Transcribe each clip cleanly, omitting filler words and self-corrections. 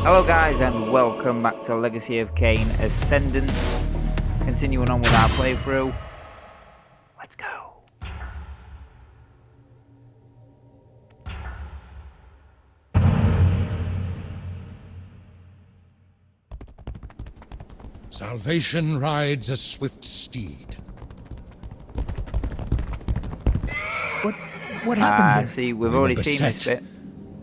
Hello guys and welcome back to Legacy of Kain Ascendance. Continuing on with our playthrough. Let's go. Salvation rides a swift steed. What happened here? See, we've We were already seen this beset. bit.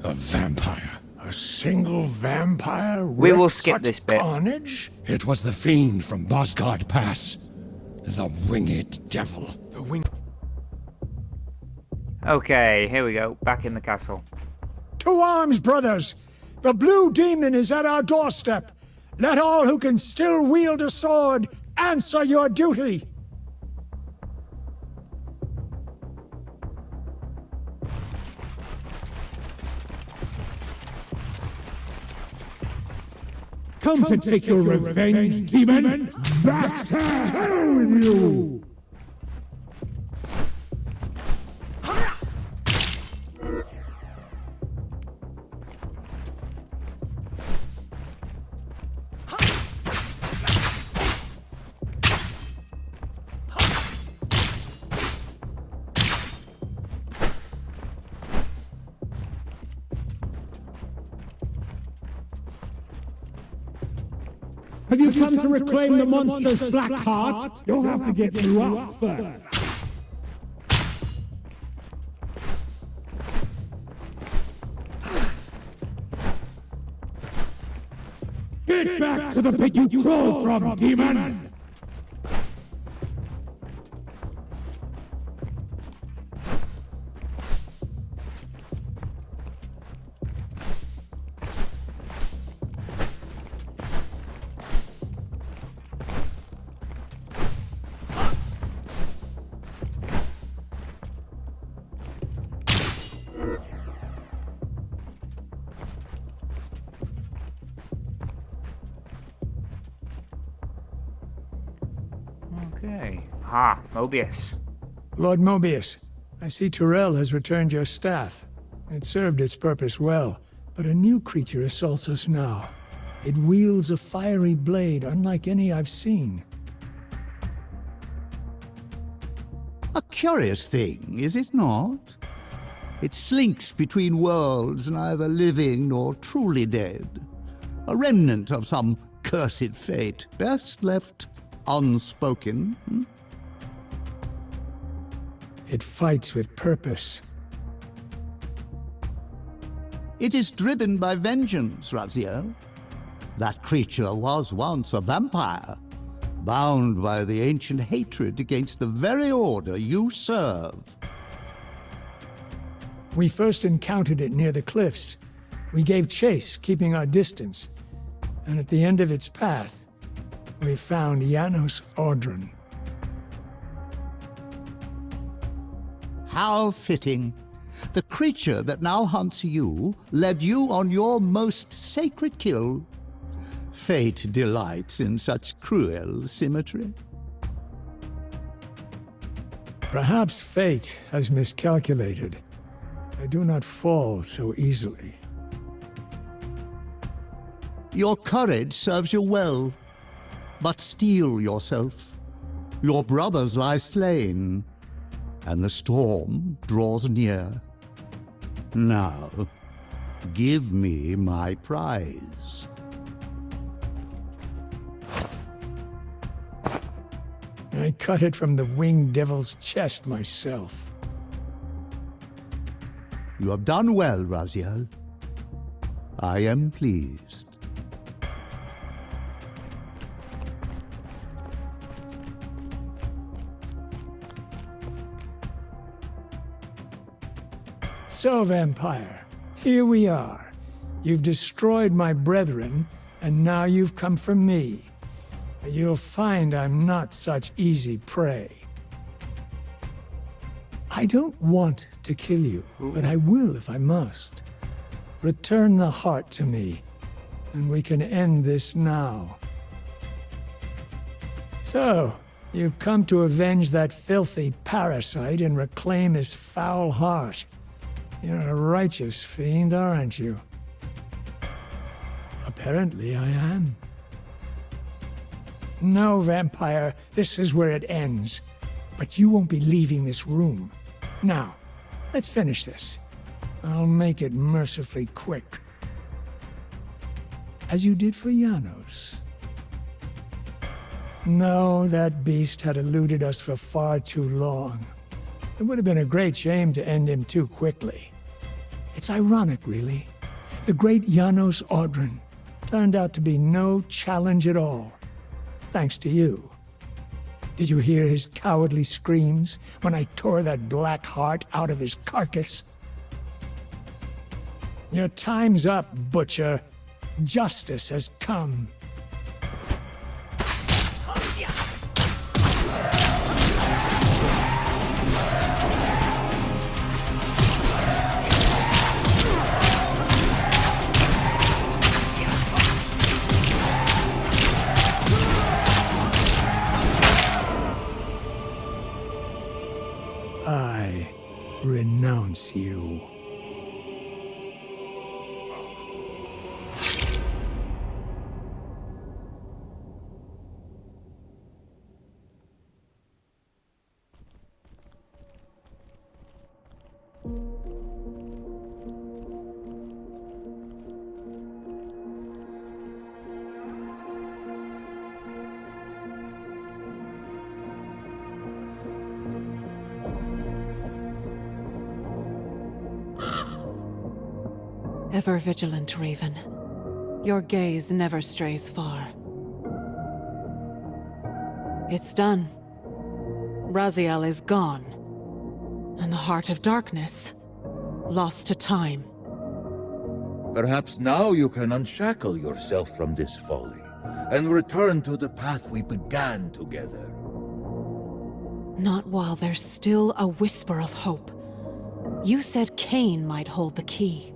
A vampire. A single vampire We will wreaked skip such this bit. carnage? It was the fiend from Bosgard Pass. The winged devil. The wing... Okay, here we go. Back in the castle. To arms, brothers! The blue demon is at our doorstep. Let all who can still wield a sword answer your duty. Come to take your revenge, demon! Back to hell with you! Have you come to reclaim the monster's black heart? You'll have to get through us first. Get back to the pit you crawled from, demon! Okay. Ah, Mobius. Lord Mobius, I see Tyrell has returned your staff. It served its purpose well, but a new creature assaults us now. It wields a fiery blade unlike any I've seen. A curious thing, is it not? It slinks between worlds, neither living nor truly dead. A remnant of some cursed fate, best left unspoken. It fights with purpose. It is driven by vengeance, Raziel. That creature was once a vampire, bound by the ancient hatred against the very order you serve. We first encountered it near the cliffs. We gave chase, keeping our distance. And at the end of its path, we found Janos Audron. How fitting. The creature that now hunts you led you on your most sacred kill. Fate delights in such cruel symmetry. Perhaps fate has miscalculated. I do not fall so easily. Your courage serves you well, but steel yourself. Your brothers lie slain, and the storm draws near. Now, give me my prize. I cut it from the winged devil's chest myself. You have done well, Raziel. I am pleased. So, Vampire, here we are. You've destroyed my brethren, and now you've come for me. But you'll find I'm not such easy prey. I don't want to kill you, but I will if I must. Return the heart to me, and we can end this now. So, you've come to avenge that filthy parasite and reclaim his foul heart. You're a righteous fiend, aren't you? A Apparently I am. No, vampire, this is where it ends. But you won't be leaving this room. Now, let's finish this. I'll make it mercifully quick. As you did for Janos. No, that beast had eluded us for far too long. It would have been a great shame to end him too quickly. It's ironic, really. The great Janos Audron turned out to be no challenge at all. Thanks to you. Did you hear his cowardly screams when I tore that black heart out of his carcass? Your time's up, Butcher. Justice has come. I renounce you. Ever vigilant, Raven. Your gaze never strays far. It's done. Raziel is gone. And the Heart of Darkness, lost to time. Perhaps now you can unshackle yourself from this folly, and return to the path we began together. Not while there's still a whisper of hope. You said Kain might hold the key,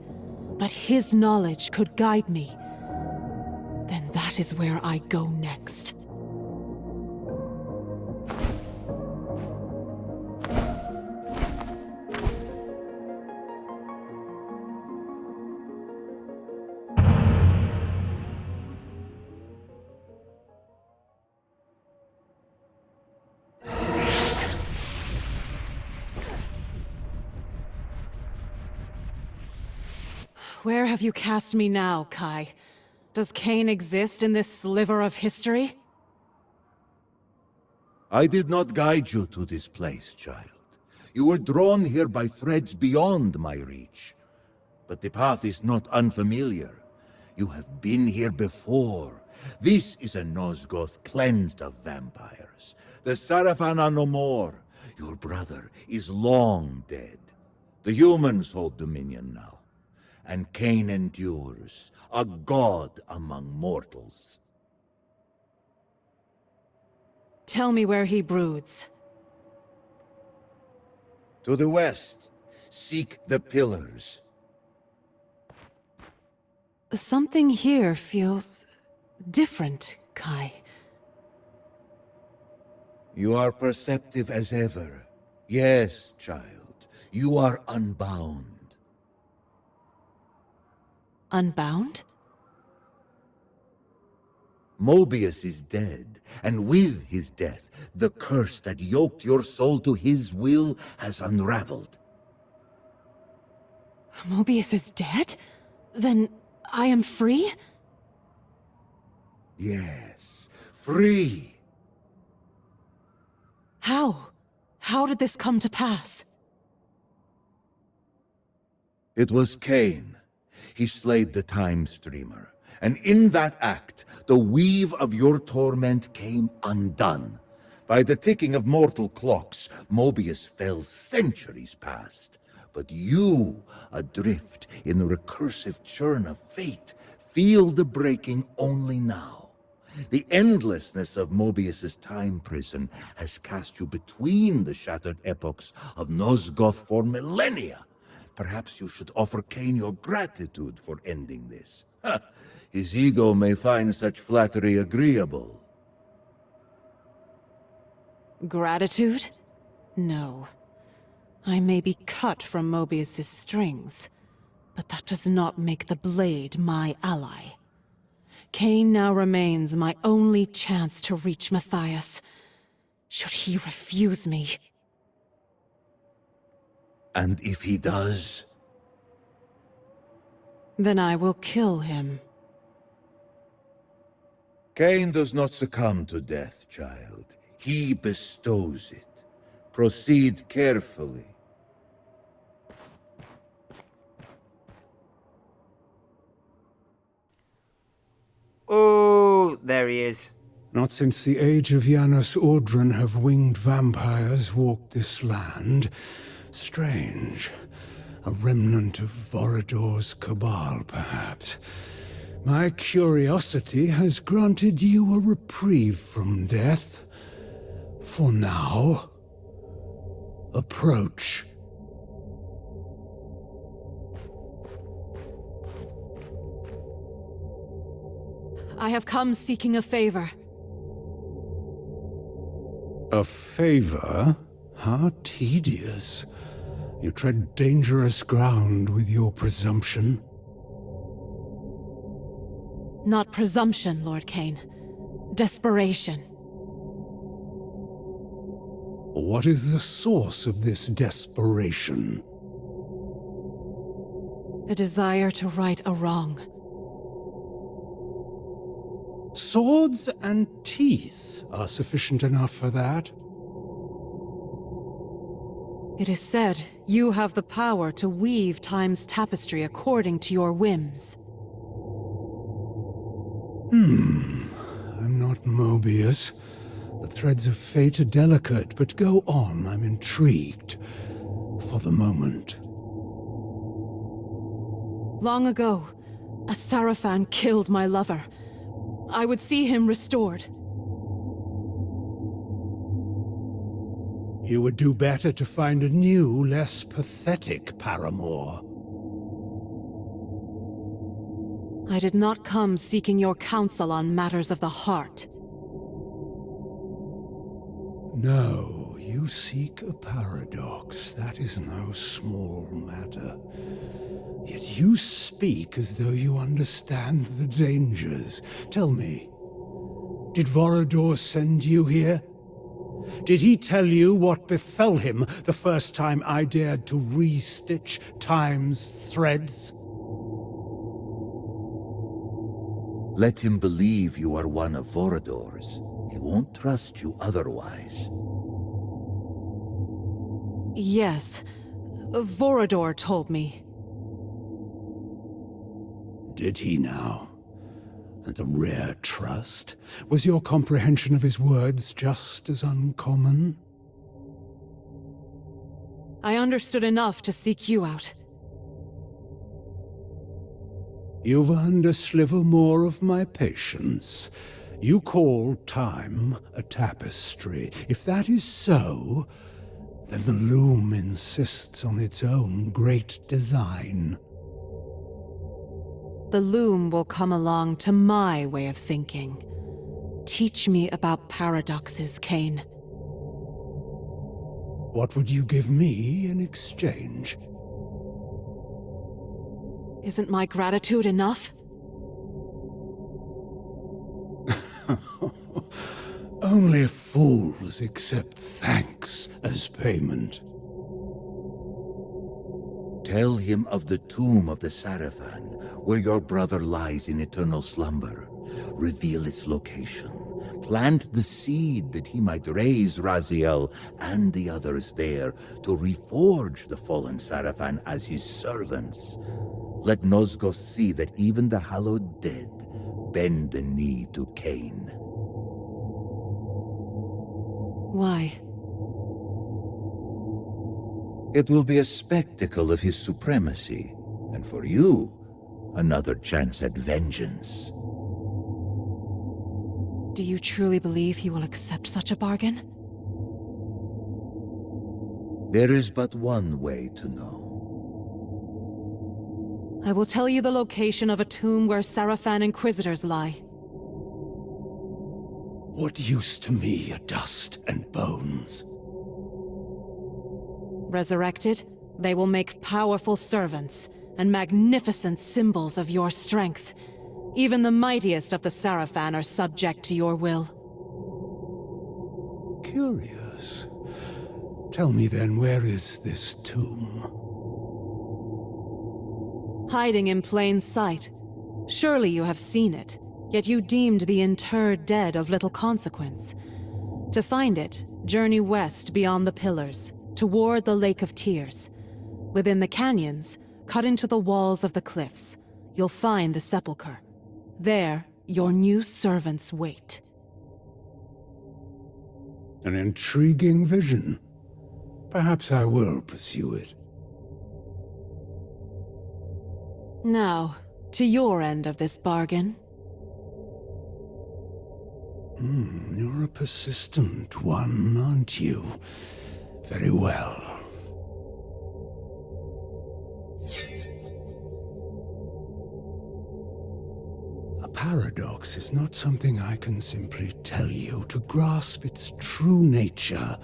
but his knowledge could guide me. Then that is where I go next. Where have you cast me now, Kai? Does Kain exist in this sliver of history? I did not guide you to this place, child. You were drawn here by threads beyond my reach. But the path is not unfamiliar. You have been here before. This is a Nosgoth cleansed of vampires. The Sarafan are no more. Your brother is long dead. The humans hold dominion now. And Kain endures, a god among mortals. Tell me where he broods. To the west, seek the pillars. Something here feels different, Kai. You are perceptive as ever. Yes, child, you are unbound. Unbound? Mobius is dead, and with his death, the curse that yoked your soul to his will has unraveled. Mobius is dead? Then I am free? Yes, free. How? How did this come to pass? It was Kain. He slayed the Time Streamer, and in that act, the weave of your torment came undone. By the ticking of mortal clocks, Mobius fell centuries past. But you, adrift in the recursive churn of fate, feel the breaking only now. The endlessness of Mobius's time prison has cast you between the shattered epochs of Nosgoth for millennia. Perhaps you should offer Kain your gratitude for ending this. His ego may find such flattery agreeable. Gratitude? No. I may be cut from Mobius's strings, but that does not make the blade my ally. Kain now remains my only chance to reach Matthias. Should he refuse me? And if he does, Then I will kill him. Kain does not succumb to death, child. He bestows it. Proceed carefully. Oh, there he is. Not since the age of Janus Audron have winged vampires walked this land. Strange. A remnant of Vorador's cabal, perhaps. My curiosity has granted you a reprieve from death. For now. Approach. I have come seeking a favor. A favor? How tedious. You tread dangerous ground with your presumption. Not presumption, Lord Kain. Desperation. What is the source of this desperation? A desire to right a wrong. Swords and teeth are sufficient enough for that. It is said you have the power to weave time's tapestry according to your whims. I'm not Mobius. The threads of fate are delicate, but go on, I'm intrigued. For the moment. Long ago, a Sarafan killed my lover. I would see him restored. You would do better to find a new, less pathetic paramour. I did not come seeking your counsel on matters of the heart. No, you seek a paradox. That is no small matter. Yet you speak as though you understand the dangers. Tell me, did Vorador send you here? Did he tell you what befell him the first time I dared to re-stitch time's threads? Let him believe you are one of Vorador's. He won't trust you otherwise. Yes, Vorador told me. Did he now? And a rare trust? Was your comprehension of his words just as uncommon? I understood enough to seek you out. You've earned a sliver more of my patience. You call time a tapestry. If that is so, then the loom insists on its own great design. The loom will come along to my way of thinking. Teach me about paradoxes, Kain. What would you give me in exchange? Isn't my gratitude enough? Only fools accept thanks as payment. Tell him of the tomb of the Sarafan, where your brother lies in eternal slumber. Reveal its location. Plant the seed that he might raise Raziel and the others there to reforge the fallen Sarafan as his servants. Let Nosgos see that even the hallowed dead bend the knee to Kain. Why? It will be a spectacle of his supremacy, and for you, another chance at vengeance. Do you truly believe he will accept such a bargain? There is but one way to know. I will tell you the location of a tomb where Sarafan Inquisitors lie. What use to me are dust and bones? Resurrected, they will make powerful servants and magnificent symbols of your strength. Even the mightiest of the Sarafan are subject to your will. Curious. Tell me then, where is this tomb? Hiding in plain sight. Surely you have seen it, yet you deemed the interred dead of little consequence. To find it, journey west beyond the pillars, toward the Lake of Tears. Within the canyons, cut into the walls of the cliffs, you'll find the sepulchre. There, your new servants wait. An intriguing vision. Perhaps I will pursue it. Now, to your end of this bargain. You're a persistent one, aren't you? Very well. A paradox is not something I can simply tell you. To grasp its true nature,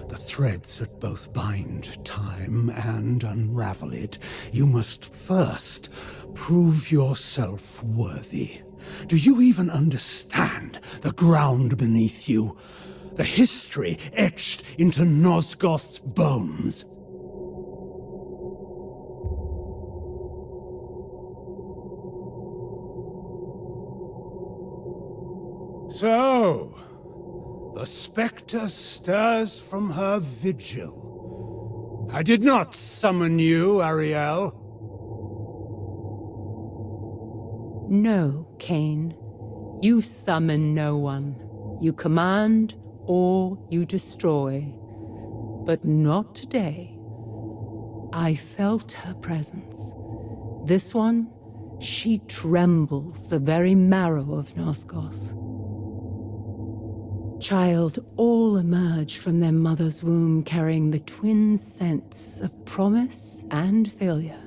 the threads that both bind time and unravel it, you must first prove yourself worthy. Do you even understand the ground beneath you? The history etched into Nosgoth's bones? So, the spectre stirs from her vigil. I did not summon you, Ariel. No, Kain. You summon no one. You command or you destroy. But not today. I felt her presence. This one, she trembles the very marrow of Nosgoth. Child, all emerge from their mother's womb carrying the twin scents of promise and failure.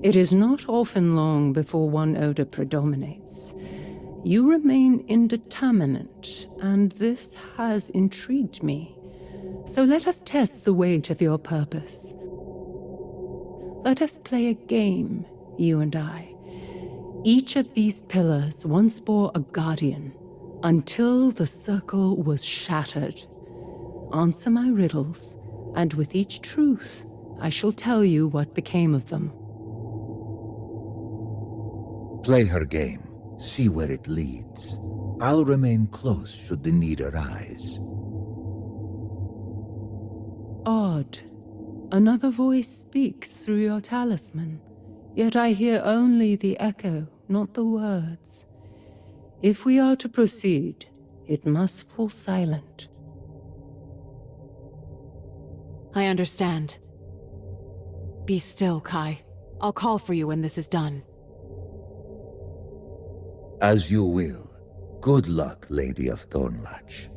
It is not often long before one odor predominates. You remain indeterminate, and this has intrigued me. So let us test the weight of your purpose. Let us play a game, you and I. Each of these pillars once bore a guardian, until the circle was shattered. Answer my riddles, and with each truth, I shall tell you what became of them. Play her game. See where it leads. I'll remain close should the need arise. Odd. Another voice speaks through your talisman, yet I hear only the echo, not the words. If we are to proceed, it must fall silent. I understand. Be still, Kai. I'll call for you when this is done. As you will. Good luck, Lady of Thornlatch.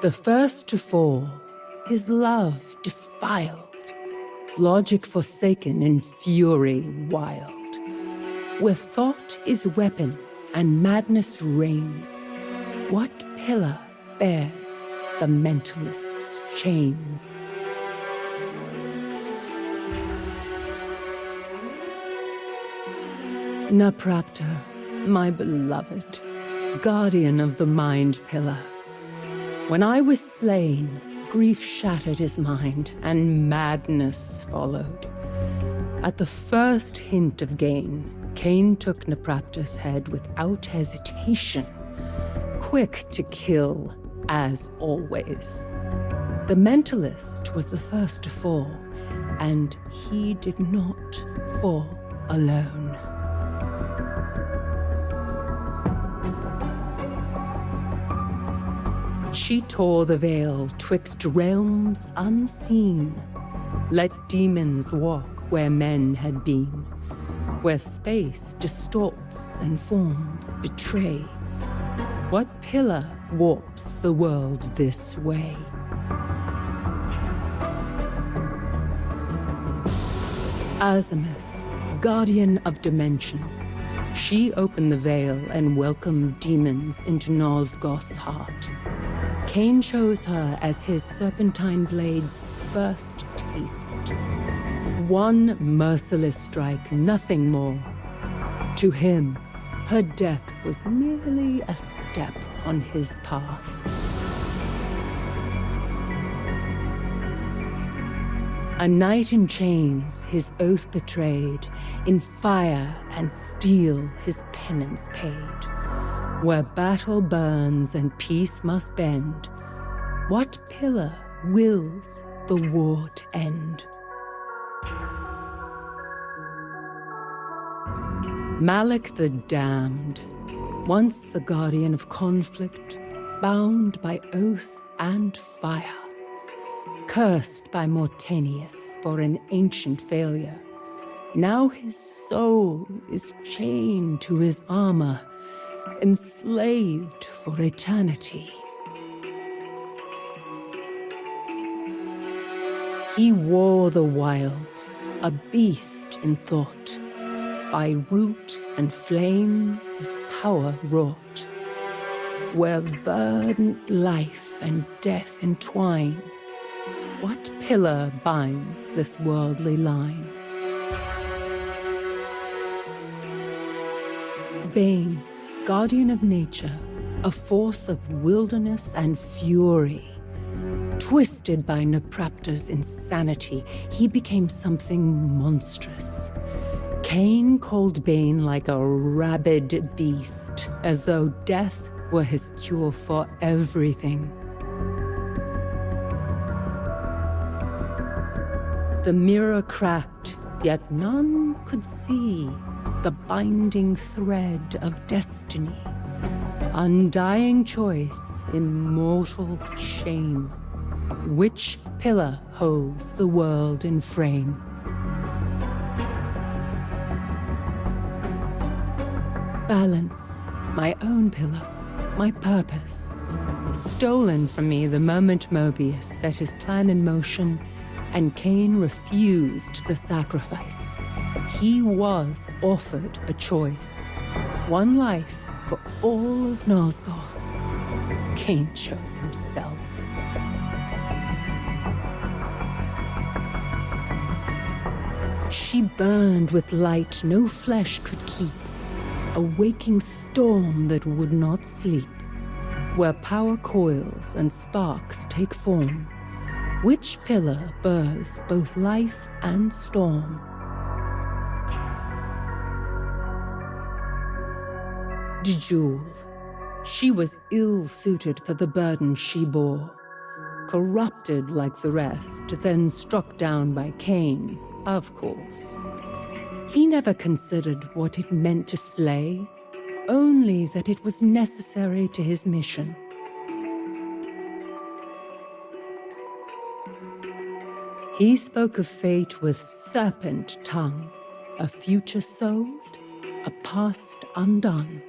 The first to fall, his love defiled, logic forsaken in fury wild. Where thought is weapon and madness reigns, what pillar bears the mentalist's chains? Naprapta, my beloved, guardian of the mind pillar. When I was slain, grief shattered his mind, and madness followed. At the first hint of gain, Kain took Naprapta's head without hesitation, quick to kill, as always. The mentalist was the first to fall, and he did not fall alone. She tore the veil twixt realms unseen. Let demons walk where men had been, where space distorts and forms betray. What pillar warps the world this way? Azimuth, guardian of dimension. She opened the veil and welcomed demons into Nosgoth's heart. Kain chose her as his serpentine blade's first taste. One merciless strike, nothing more. To him, her death was merely a step on his path. A knight in chains, his oath betrayed, in fire and steel his penance paid. Where battle burns and peace must bend, what pillar wills the war to end? Malak the Damned, once the guardian of conflict, bound by oath and fire. Cursed by Mortanius for an ancient failure. Now his soul is chained to his armor, enslaved for eternity. He wore the wild, a beast in thought. By root and flame his power wrought. Where verdant life and death entwine, what pillar binds this worldly line? Bane, guardian of nature, a force of wilderness and fury. Twisted by Naprapta's insanity, he became something monstrous. Kain called Bane like a rabid beast, as though death were his cure for everything. The mirror cracked, yet none could see the binding thread of destiny. Undying choice, immortal shame. Which pillar holds the world in frame? Balance, my own pillar, my purpose. Stolen from me the moment Mobius set his plan in motion, and Kain refused the sacrifice. He was offered a choice. One life for all of Nosgoth. Kain chose himself. She burned with light no flesh could keep, a waking storm that would not sleep. Where power coils and sparks take form, which pillar births both life and storm? Jewel. She was ill-suited for the burden she bore. Corrupted like the rest, then struck down by Kain, of course. He never considered what it meant to slay, only that it was necessary to his mission. He spoke of fate with serpent tongue, a future sold, a past undone,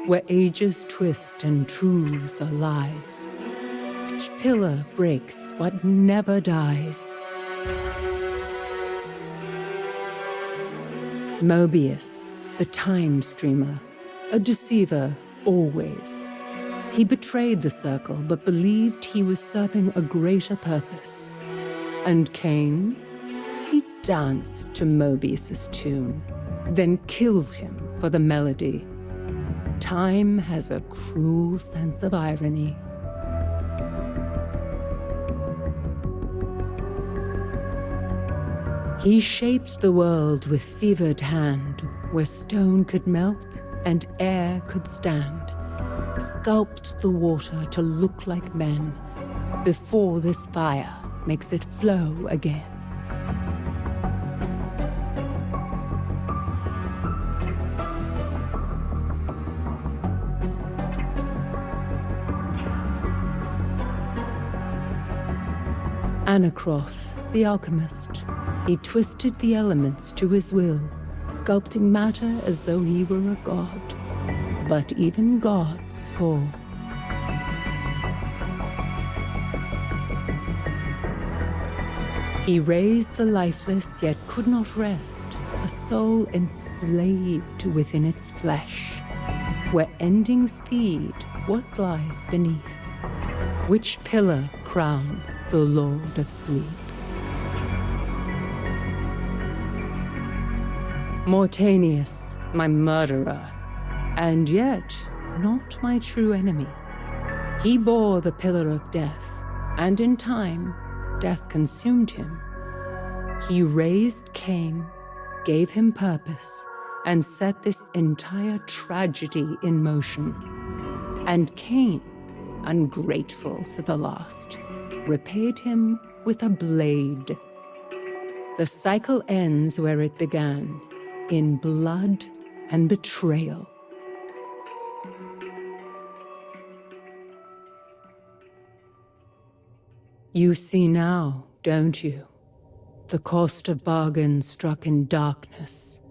where ages twist and truths are lies. Which pillar breaks what never dies? Mobius, the time streamer, a deceiver always. He betrayed the circle, but believed he was serving a greater purpose. And Kain? He danced to Mobius's tune, then killed him for the melody. Time has a cruel sense of irony. He shaped the world with fevered hand, where stone could melt and air could stand. Sculpt the water to look like men, before this fire makes it flow again. Anacroth, the alchemist. He twisted the elements to his will, sculpting matter as though he were a god. But even gods fall. He raised the lifeless, yet could not rest, a soul enslaved within its flesh, where ending speed what lies beneath? Which pillar crowns the Lord of Sleep? Mortanius, my murderer, and yet not my true enemy. He bore the pillar of death, and in time, death consumed him. He raised Kain, gave him purpose, and set this entire tragedy in motion. And Kain, ungrateful to the last, repaid him with a blade. The cycle ends where it began, in blood and betrayal. You see now, don't you? The cost of bargain struck in darkness.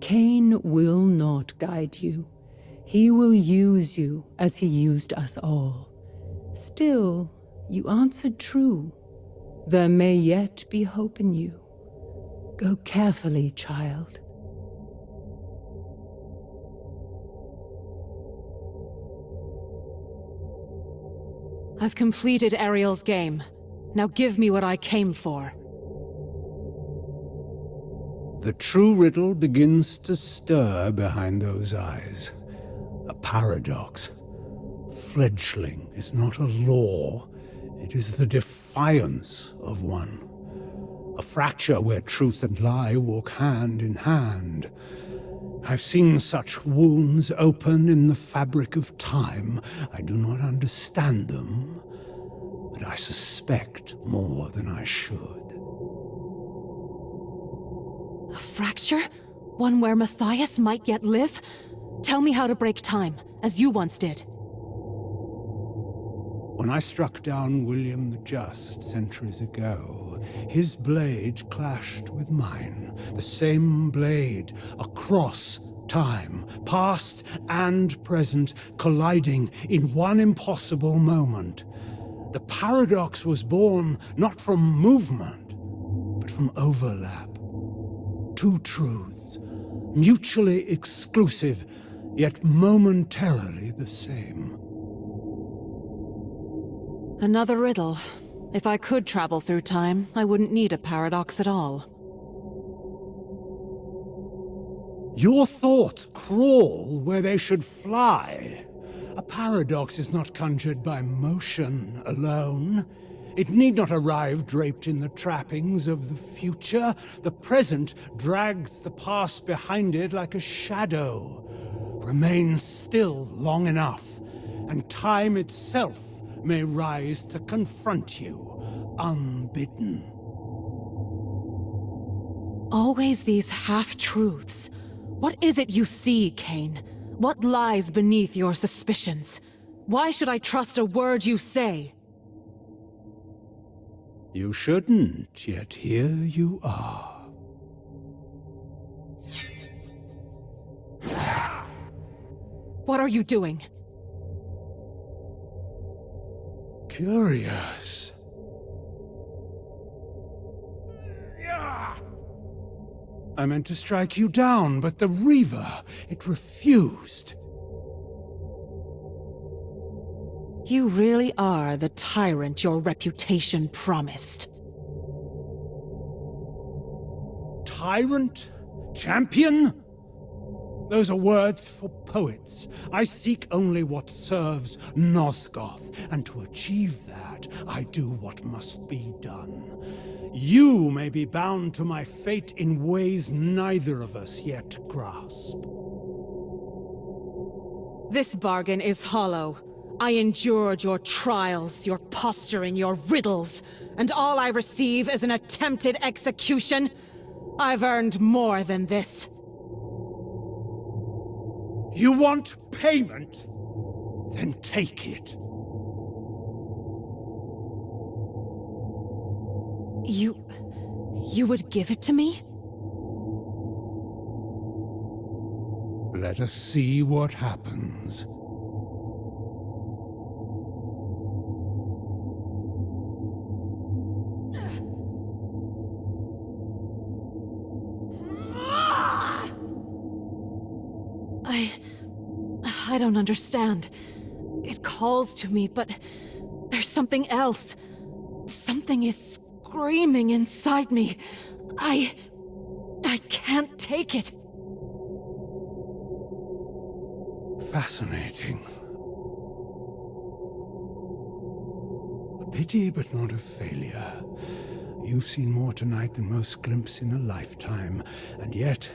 Kain will not guide you. He will use you as he used us all. Still, you answered true. There may yet be hope in you. Go carefully, child. I've completed Ariel's game. Now give me what I came for. The true riddle begins to stir behind those eyes. A paradox. Fledgling is not a law. It is the defiance of one. A fracture where truth and lie walk hand in hand. I've seen such wounds open in the fabric of time. I do not understand them, but I suspect more than I should. A fracture? One where Matthias might yet live? Tell me how to break time, as you once did. When I struck down William the Just centuries ago, his blade clashed with mine. The same blade, across time, past and present, colliding in one impossible moment. The paradox was born not from movement, but from overlap. Two truths, mutually exclusive, yet momentarily the same. Another riddle. If I could travel through time, I wouldn't need a paradox at all. Your thoughts crawl where they should fly. A paradox is not conjured by motion alone. It need not arrive draped in the trappings of the future. The present drags the past behind it like a shadow. Remain still long enough, and time itself may rise to confront you, unbidden. Always these half-truths. What is it you see, Kain? What lies beneath your suspicions? Why should I trust a word you say? You shouldn't, yet here you are. What are you doing? Curious. I meant to strike you down, but the Reaver, it refused. You really are the tyrant your reputation promised. Tyrant? Champion? Those are words for poets. I seek only what serves Nosgoth, and to achieve that, I do what must be done. You may be bound to my fate in ways neither of us yet grasp. This bargain is hollow. I endured your trials, your posturing, your riddles, and all I receive is an attempted execution. I've earned more than this. You want payment? Then take it. You would give it to me? Let us see what happens. I don't understand. It calls to me, but there's something else. Something is screaming inside me. I can't take it. Fascinating. A pity, but not a failure. You've seen more tonight than most glimpse in a lifetime, and yet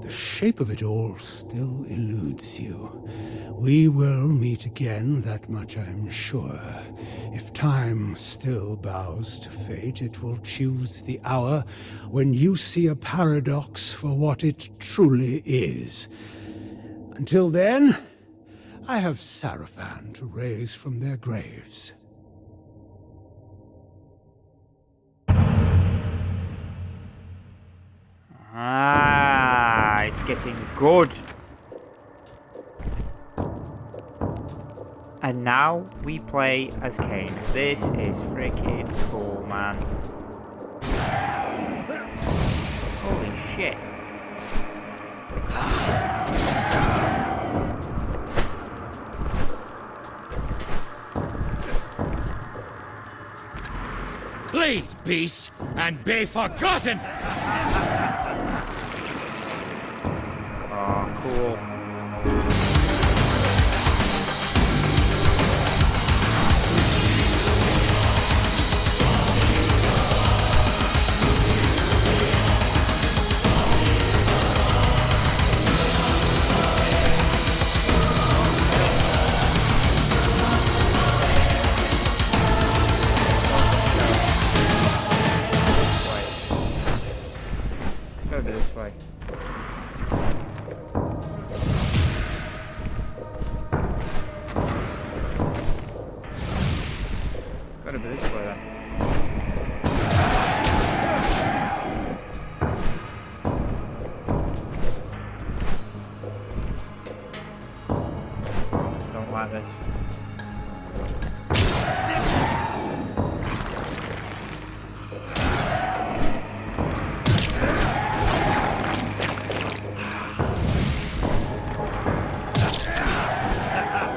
the shape of it all still eludes you. We will meet again, that much I'm sure. If time still bows to fate, it will choose the hour when you see a paradox for what it truly is. Until then, I have Sarafan to raise from their graves. Ah, it's getting good. And now we play as Kain. This is freaking cool, man. Holy shit. Bleed, beast, and be forgotten! Oh, cool. Go this way. Gotta be this way then. Don't like this.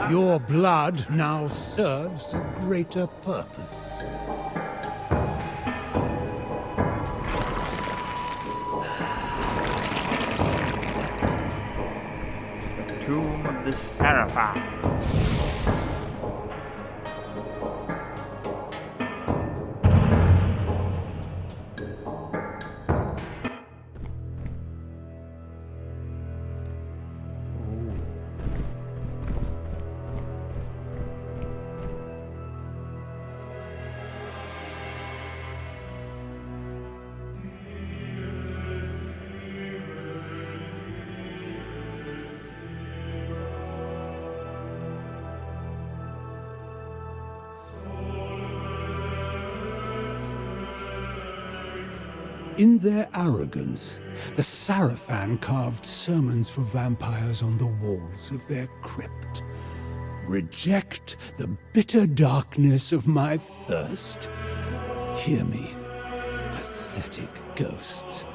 Your blood now serves a greater purpose. Tomb of the Seraphim. In their arrogance, the Sarafan carved sermons for vampires on the walls of their crypt. Reject the bitter darkness of my thirst. Hear me, pathetic ghosts.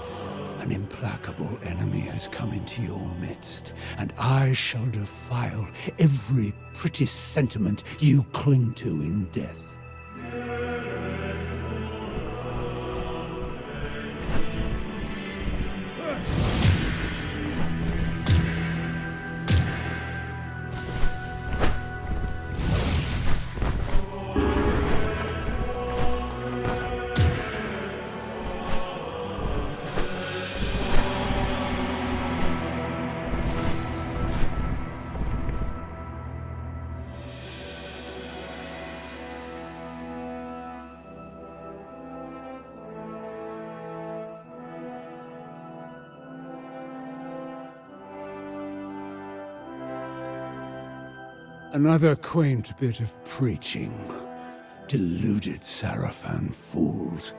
An implacable enemy has come into your midst, and I shall defile every pretty sentiment you cling to in death. Another quaint bit of preaching. Deluded Sarafan fools.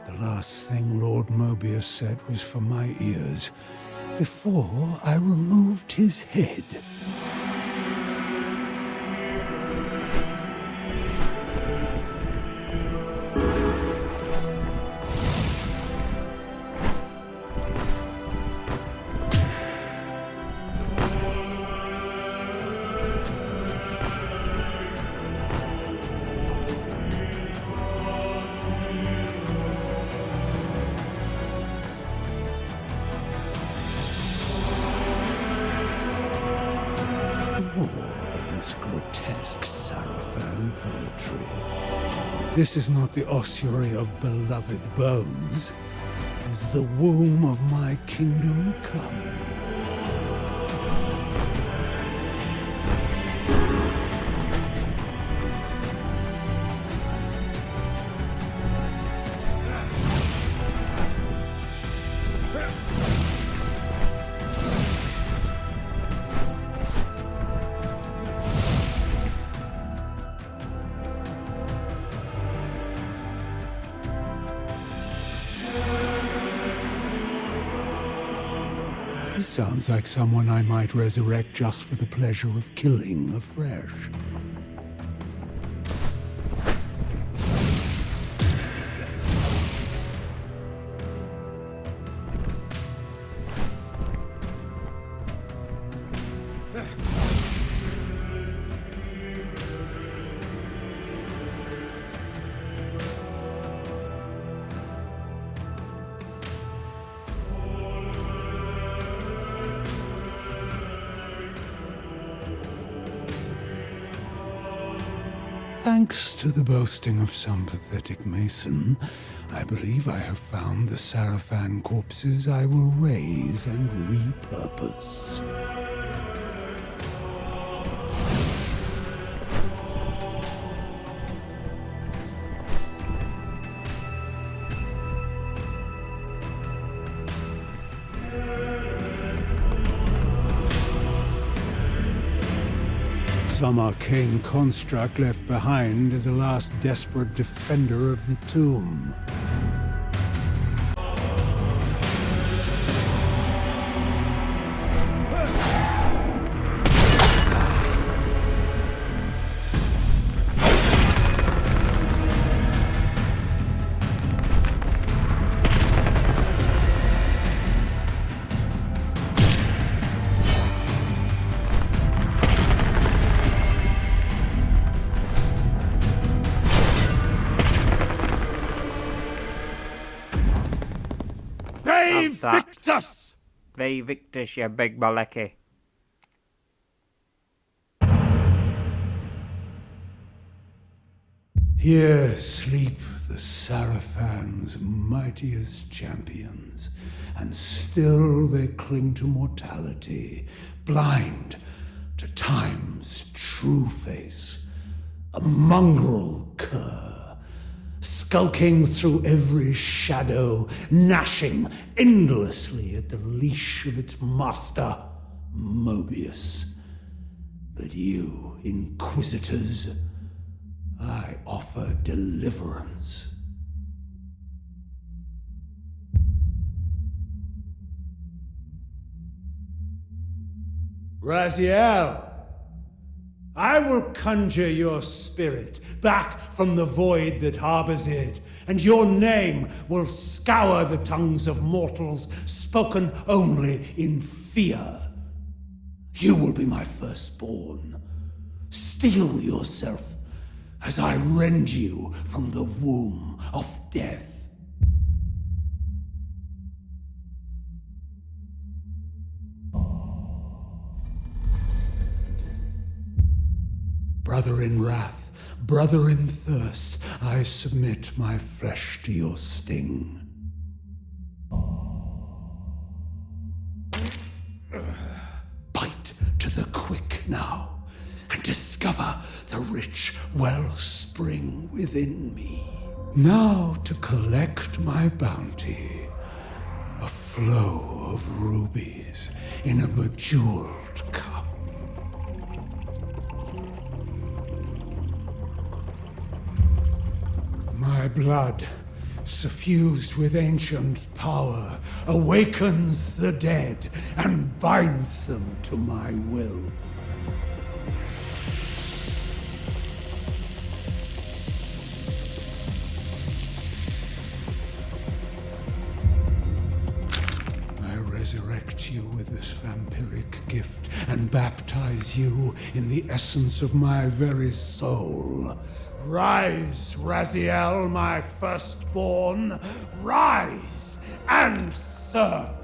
The last thing Lord Mobius said was for my ears, before I removed his head. This is not the ossuary of beloved bones. It is the womb of my kingdom come. He sounds like someone I might resurrect just for the pleasure of killing afresh. Thanks to the boasting of some pathetic mason, I believe I have found the Sarafan corpses I will raise and repurpose. Some arcane construct left behind as a last desperate defender of the tomb. Victus! Ve Victus, you big Maleki. Here sleep the Sarafans' mightiest champions, and still they cling to mortality, blind to time's true face, a mongrel cur, skulking through every shadow, gnashing endlessly at the leash of its master, Mobius. But you, Inquisitors, I offer deliverance. Raziel, I will conjure your spirit back from the void that harbors it, and your name will scour the tongues of mortals, spoken only in fear. You will be my firstborn. Steel yourself as I rend you from the womb of death. Brother in wrath, brother in thirst, I submit my flesh to your sting. Bite to the quick now, and discover the rich wellspring within me. Now to collect my bounty, a flow of rubies in a bejeweled cup. My blood, suffused with ancient power, awakens the dead and binds them to my will. I resurrect you with this vampiric gift and baptize you in the essence of my very soul. Rise, Raziel, my firstborn. Rise and serve.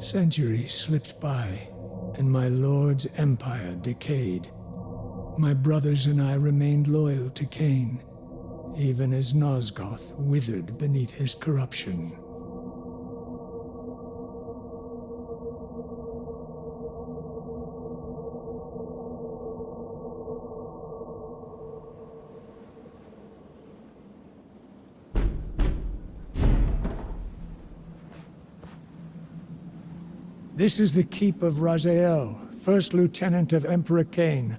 Centuries slipped by, and my lord's empire decayed. My brothers and I remained loyal to Kain, even as Nosgoth withered beneath his corruption. This is the keep of Raziel, first lieutenant of Emperor Kain.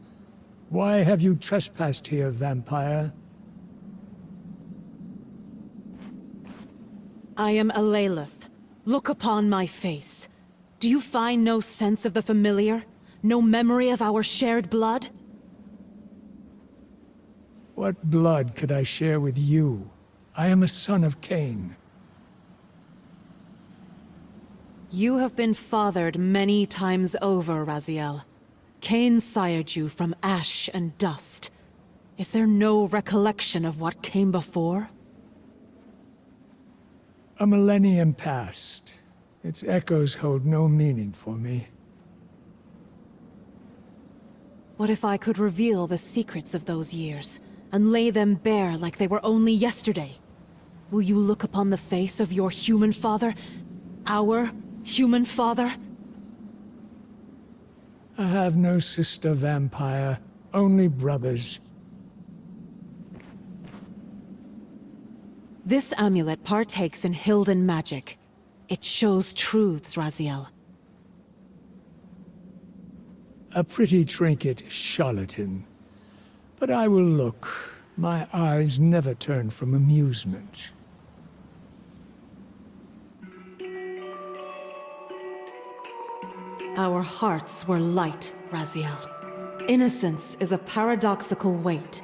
Why have you trespassed here, vampire? I am Alalith. Look upon my face. Do you find no sense of the familiar? No memory of our shared blood? What blood could I share with you? I am a son of Kain. You have been fathered many times over, Raziel. Kain sired you from ash and dust. Is there no recollection of what came before? A millennium passed. Its echoes hold no meaning for me. What if I could reveal the secrets of those years, and lay them bare like they were only yesterday? Will you look upon the face of your human father? Our human father? I have no sister vampire, only brothers. This amulet partakes in Hilden magic. It shows truths, Raziel. A pretty trinket, charlatan. But I will look. My eyes never turn from amusement. Our hearts were light, Raziel. Innocence is a paradoxical weight.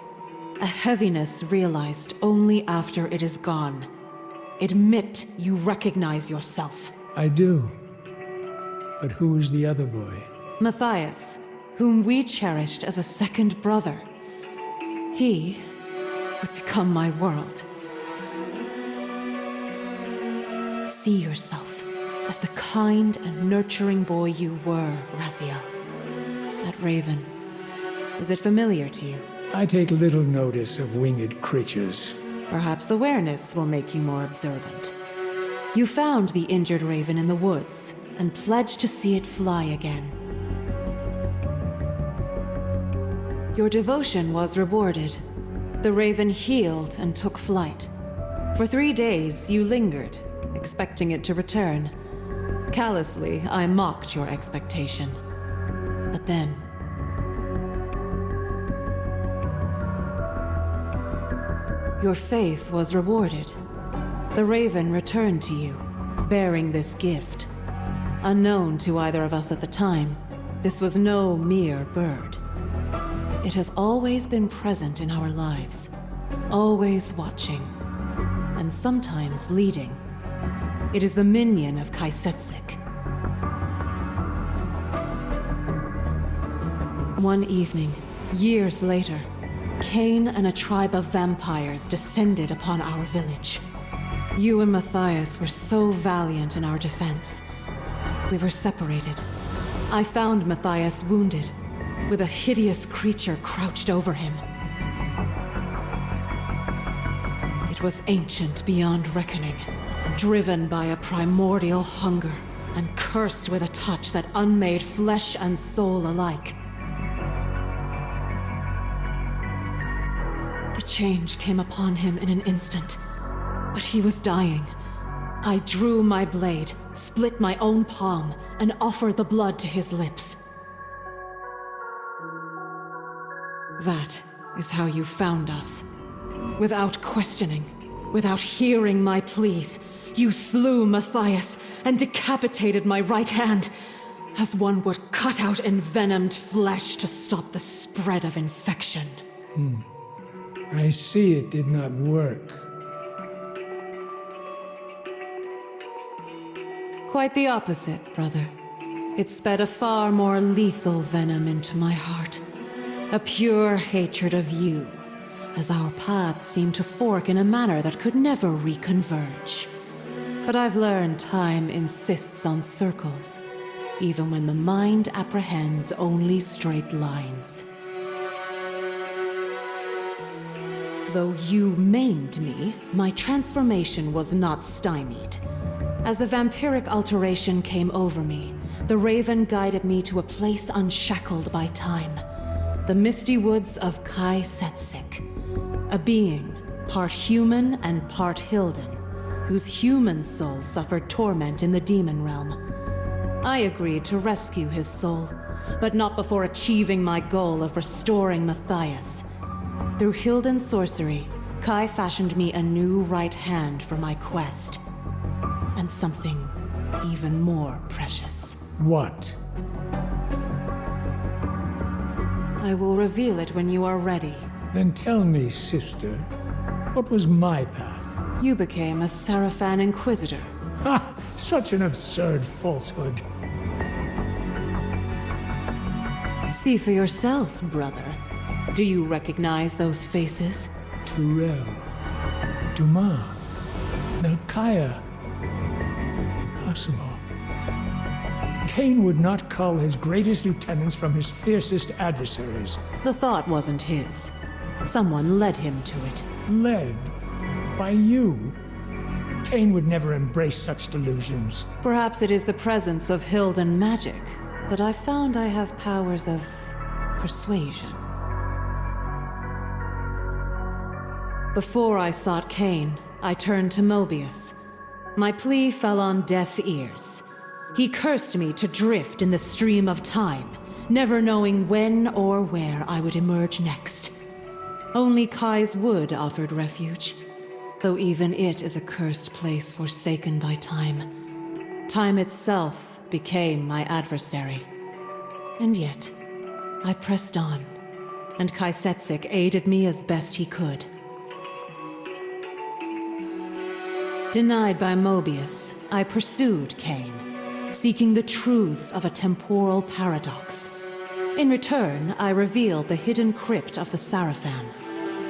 A heaviness realized only after it is gone. Admit you recognize yourself. I do. But who is the other boy? Matthias, whom we cherished as a second brother. He would become my world. See yourself as the kind and nurturing boy you were, Raziel. That raven, is it familiar to you? I take little notice of winged creatures. Perhaps awareness will make you more observant. You found the injured raven in the woods, and pledged to see it fly again. Your devotion was rewarded. The raven healed and took flight. For 3 days, you lingered, expecting it to return. Callously, I mocked your expectation. But then... your faith was rewarded. The raven returned to you, bearing this gift. Unknown to either of us at the time, this was no mere bird. It has always been present in our lives, always watching, and sometimes leading. It is the minion of Kaisetsik. One evening, years later, Kain and a tribe of vampires descended upon our village. You and Matthias were so valiant in our defense. We were separated. I found Matthias wounded, with a hideous creature crouched over him. It was ancient beyond reckoning, driven by a primordial hunger, and cursed with a touch that unmade flesh and soul alike. The change came upon him in an instant, but he was dying. I drew my blade, split my own palm, and offered the blood to his lips. That is how you found us. Without questioning, without hearing my pleas, you slew Matthias and decapitated my right hand, as one would cut out envenomed flesh to stop the spread of infection. I see it did not work. Quite the opposite, brother. It sped a far more lethal venom into my heart. A pure hatred of you, as our paths seemed to fork in a manner that could never reconverge. But I've learned time insists on circles, even when the mind apprehends only straight lines. Though you maimed me, my transformation was not stymied. As the vampiric alteration came over me, the Raven guided me to a place unshackled by time. The misty woods of Kain, a being part human and part Hilden, whose human soul suffered torment in the demon realm. I agreed to rescue his soul, but not before achieving my goal of restoring Matthias. Through Hilden's sorcery, Kain fashioned me a new right hand for my quest. And something even more precious. What? I will reveal it when you are ready. Then tell me, sister, what was my path? You became a Sarafan Inquisitor. Ha! Such an absurd falsehood. See for yourself, brother. Do you recognize those faces? Tyrell, Dumas, Melchiah. Impossible. Kain would not cull his greatest lieutenants from his fiercest adversaries. The thought wasn't his. Someone led him to it. Led by you? Kain would never embrace such delusions. Perhaps it is the presence of Hilden magic, but I found I have powers of persuasion. Before I sought Kain, I turned to Mobius. My plea fell on deaf ears. He cursed me to drift in the stream of time, never knowing when or where I would emerge next. Only Kai's Wood offered refuge, though even it is a cursed place forsaken by time. Time itself became my adversary. And yet, I pressed on, and Kain aided me as best he could. Denied by Mobius, I pursued Kain, seeking the truths of a temporal paradox. In return, I revealed the hidden crypt of the Sarafan,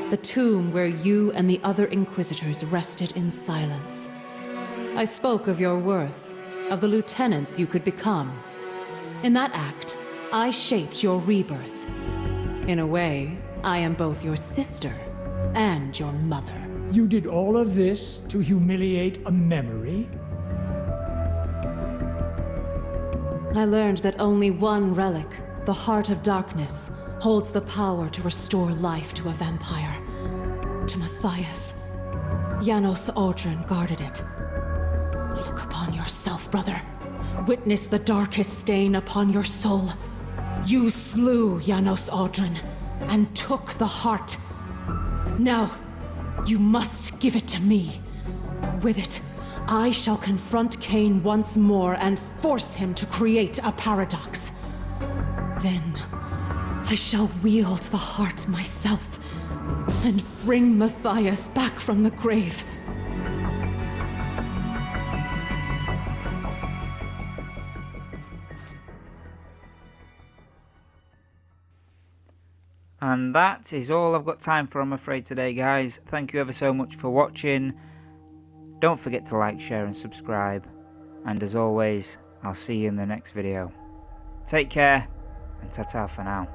the tomb where you and the other Inquisitors rested in silence. I spoke of your worth, of the lieutenants you could become. In that act, I shaped your rebirth. In a way, I am both your sister and your mother. You did all of this to humiliate a memory? I learned that only one relic, the Heart of Darkness, holds the power to restore life to a vampire. To Matthias. Janos Audron guarded it. Look upon yourself, brother. Witness the darkest stain upon your soul. You slew Janos Audron and took the heart. Now, you must give it to me. With it, I shall confront Kain once more and force him to create a paradox. Then, I shall wield the heart myself and bring Matthias back from the grave. And that is all I've got time for, I'm afraid, today, guys. Thank you ever so much for watching. Don't forget to like, share and subscribe. And as always, I'll see you in the next video. Take care, and ta-ta for now.